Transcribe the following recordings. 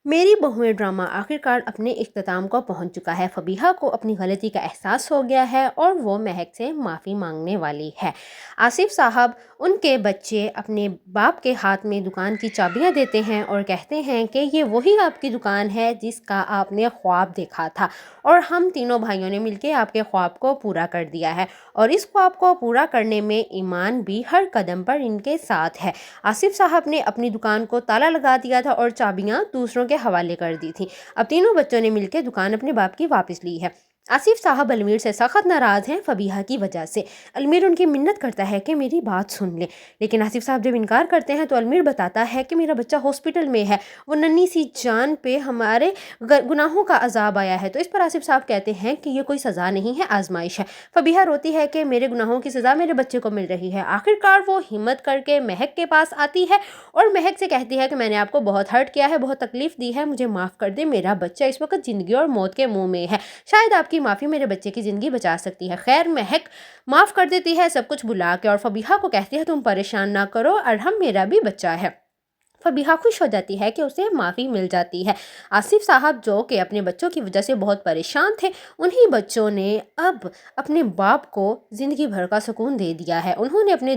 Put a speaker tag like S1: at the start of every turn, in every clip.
S1: میری بہویں ڈرامہ آخرکار اپنے اختتام کو پہنچ چکا ہے۔ فبیہہ کو اپنی غلطی کا احساس ہو گیا ہے اور وہ مہک سے معافی مانگنے والی ہے۔ آصف صاحب ان کے بچے اپنے باپ کے ہاتھ میں دکان کی چابیاں دیتے ہیں اور کہتے ہیں کہ یہ وہی آپ کی دکان ہے جس کا آپ نے خواب دیکھا تھا، اور ہم تینوں بھائیوں نے مل کے آپ کے خواب کو پورا کر دیا ہے، اور اس خواب کو پورا کرنے میں ایمان بھی ہر قدم پر ان کے ساتھ ہے۔ آصف صاحب نے اپنی دکان کو تالا لگا دیا تھا اور چابیاں دوسروں کے حوالے کر دی تھی۔ اب تینوں بچوں نے مل کے دکان اپنے باپ کی واپس لی ہے۔ آصف صاحب المیر سے سخت ناراض ہیں فبیہہ کی وجہ سے۔ المیر ان کی منت کرتا ہے کہ میری بات سن لے، لیکن آصف صاحب جب انکار کرتے ہیں تو المیر بتاتا ہے کہ میرا بچہ ہاسپٹل میں ہے، وہ ننھی سی جان پہ ہمارے گناہوں کا عذاب آیا ہے۔ تو اس پر آصف صاحب کہتے ہیں کہ یہ کوئی سزا نہیں ہے، آزمائش ہے۔ فبیہہ روتی ہے کہ میرے گناہوں کی سزا میرے بچے کو مل رہی ہے۔ آخرکار وہ ہمت کر کے مہک کے پاس آتی ہے اور مہک سے کہتی ہے کہ میں نے آپ کو بہت ہرٹ کیا ہے، بہت تکلیف دی ہے، مجھے معاف کر دے، میرا بچہ اس وقت زندگی اور موت کے منہ میں ہے، شاید آپ کی معافی میرے بچے کی زندگی بچا سکتی ہے۔ خیر مہک معاف کر دیتی ہے سب کچھ بھلا کے، اور فبیہہ کو کہتی ہے تم پریشان نہ کرو، ارحم میرا بھی بچہ ہے۔ فبیہہ خوش ہو جاتی ہے کہ اسے معافی مل جاتی ہے۔ آصف صاحب جو کہ اپنے بچوں کی وجہ سے بہت پریشان تھے، انہی بچوں نے اب اپنے باپ کو زندگی بھر کا سکون دے دیا ہے۔ انہوں نے اپنے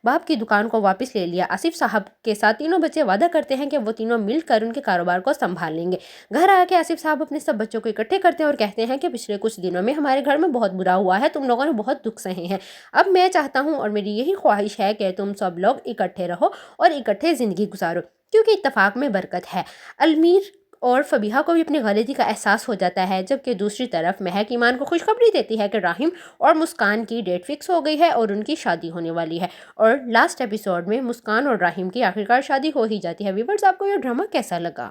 S1: باپ کی دکان کو واپس لے لیا۔ آصف صاحب کے ساتھ تینوں بچے وعدہ کرتے ہیں کہ وہ تینوں مل کر ان کے کاروبار کو سنبھال لیں گے۔ گھر آ کے آصف صاحب اپنے سب بچوں کو اکٹھے کرتے ہیں اور کہتے ہیں کہ پچھلے کچھ دنوں میں ہمارے گھر میں بہت برا ہوا ہے، تم لوگوں نے بہت دکھ سہے ہیں، اب میں چاہتا ہوں اور میری یہی خواہش ہے کہ تم سب لوگ اکٹھے رہو اور اکٹھے زندگی گزارو، کیونکہ اتفاق میں برکت ہے۔ المیر اور فبیہہ کو بھی اپنی غلطی کا احساس ہو جاتا ہے، جبکہ دوسری طرف مہک ایمان کو خوشخبری دیتی ہے کہ راحم اور مسکان کی ڈیٹ فکس ہو گئی ہے اور ان کی شادی ہونے والی ہے، اور لاسٹ ایپیسوڈ میں مسکان اور راحم کی آخرکار شادی ہو ہی جاتی ہے۔ ویورز، آپ کو یہ ڈرامہ کیسا لگا؟